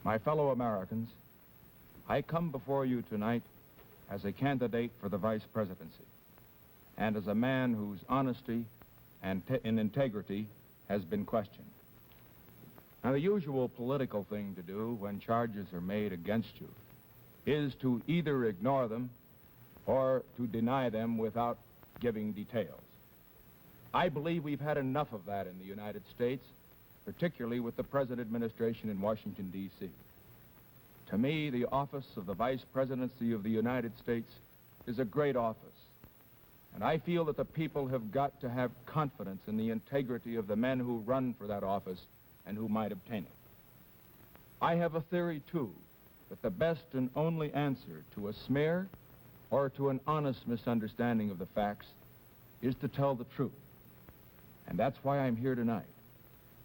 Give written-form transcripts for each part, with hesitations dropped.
My fellow Americans, I come before you tonight as a candidate for the vice presidency and as a man whose honesty and integrity has been questioned. Now, the usual political thing to do when charges are made against you is to either ignore them or to deny them without giving details. I believe we've had enough of that in the United States, particularly with the present administration in Washington, D.C. To me, the office of the Vice Presidency of the United States is a great office, and I feel that the people have got to have confidence in the integrity of the men who run for that office and who might obtain it. I have a theory, too, that the best and only answer to a smear or to an honest misunderstanding of the facts is to tell the truth. And that's why I'm here tonight.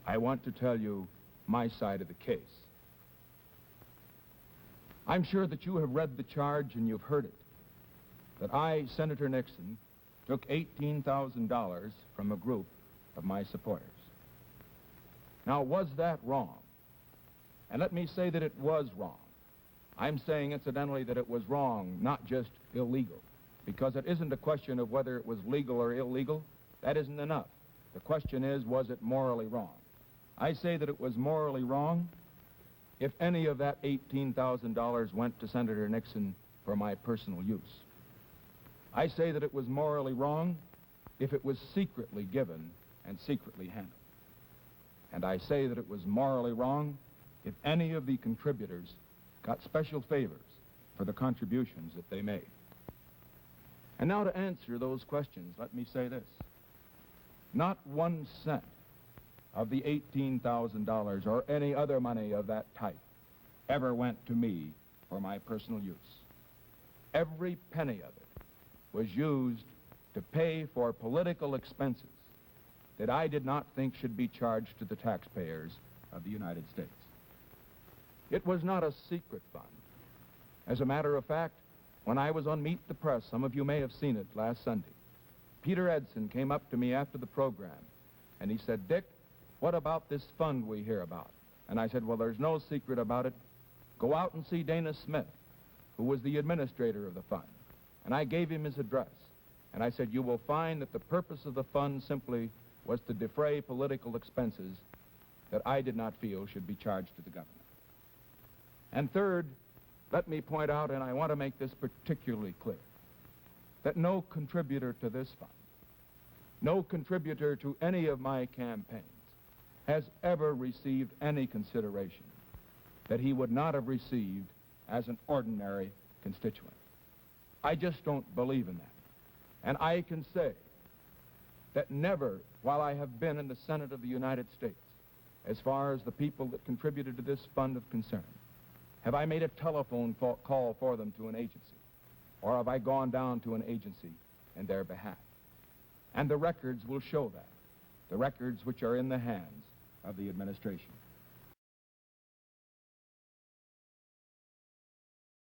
I want to tell you my side of the case. I'm sure that you have read the charge and you've heard it, that I, Senator Nixon, took $18,000 from a group of my supporters. Now, was that wrong? And let me say that it was wrong. I'm saying, incidentally, that it was wrong, not just illegal, because it isn't a question of whether it was legal or illegal. That isn't enough. The question is, was it morally wrong? I say that it was morally wrong if any of that $18,000 went to Senator Nixon for my personal use. I say that it was morally wrong if it was secretly given and secretly handled. And I say that it was morally wrong if any of the contributors got special favors for the contributions that they made. And now to answer those questions, let me say this. Not 1 cent of the $18,000 or any other money of that type ever went to me for my personal use. Every penny of it was used to pay for political expenses that I did not think should be charged to the taxpayers of the United States. It was not a secret fund. As a matter of fact, when I was on Meet the Press, some of you may have seen it last Sunday, Peter Edson came up to me after the program, and he said, "Dick, what about this fund we hear about?" And I said, "Well, there's no secret about it. Go out and see Dana Smith, who was the administrator of the fund." And I gave him his address. And I said, "You will find that the purpose of the fund simply was to defray political expenses that I did not feel should be charged to the government." And third, let me point out, and I want to make this particularly clear, that no contributor to this fund, no contributor to any of my campaigns, has ever received any consideration that he would not have received as an ordinary constituent. I just don't believe in that. And I can say that never, while I have been in the Senate of the United States, as far as the people that contributed to this fund are concerned, have I made a telephone call for them to an agency, or have I gone down to an agency in their behalf? And the records will show that, the records which are in the hands of the administration.